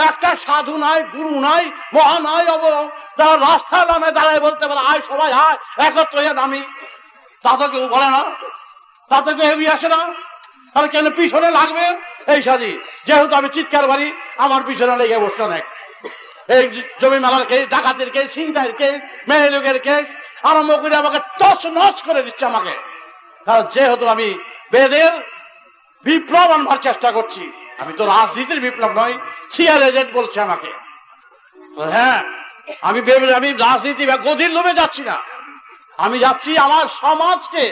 একটা সাধু নাই, গুরু নাই, মহা নাই, যারা রাস্তার নামে দাঁড়ায় বলতে পারে আয় সবাই আয় একত্র হয়ে নামি, তা তো কেউ বলে না, তা তো কেউ এগিয়ে আসে না। তাহলে কেন পিছনে লাগবে? এই সাজি যেহেতু আমি চিৎকার বাড়ি, আমার পিছনে লেগে বসে নেই। এই জমি মালার কেস, ডাকাতের কেস, ছিনতাইয়ের কেস, মেয়ে লোকের কেস আরম্ভ করে আমাকে টস নচ করে দিচ্ছে আমাকে। কারণ যেহেতু আমি বেদের বিপ্লব আনবার চেষ্টা করছি, আমি তো রাজনীতির বিপ্লব নয়, সিআর এজেন্ট বলছে আমাকে। হ্যাঁ, আমি রাজনীতি বা গদির লোভে যাচ্ছি না, আমি যাচ্ছি আমার সমাজকে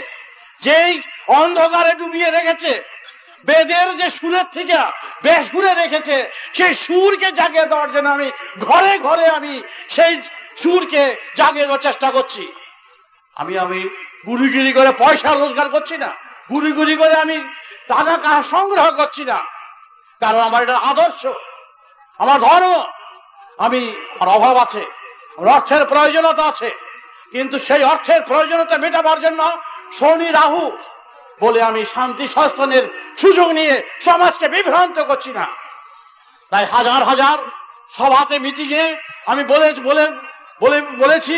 যেই অন্ধকারে ডুবিয়ে রেখেছে, বেদের যে সুরের থেকে বেসুরে রেখেছে, সেই সুরকে জাগিয়ে দেওয়ার জন্য আমি ঘরে ঘরে আমি সেই সুরকে জাগিয়ে দেওয়ার চেষ্টা করছি। আমি গুড়িগুড়ি করে পয়সা রোজগার করছি না, গুড়িগুড়ি করে আমি টাকা সংগ্রহ করছি না, কারণ আমার এটা আদর্শ, আমার ধর্ম। আমার অভাব আছে, আমার অর্থের প্রয়োজনীয়তা আছে, কিন্তু সেই অর্থের প্রয়োজনীয়তা মেটাবার জন্য শনি রাহু বলে আমি শান্তি সস্থানের সুযোগ নিয়ে সমাজকে বিভ্রান্ত করছি না। তাই হাজার হাজার সভাতে মিটিংয়ে আমি বলেছি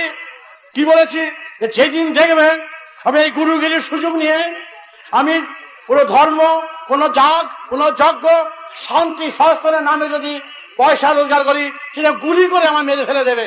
কি বলেছি, যেদিন দেখবেন আমি এই গুরুগিরির সুযোগ নিয়ে আমি কোনো ধর্ম, কোনো জাগ, কোনো যজ্ঞ, শান্তি সস্থানের নামে যদি পয়সা রোজগার করি, সেটা গুলি করে আমার মেরে ফেলে দেবে।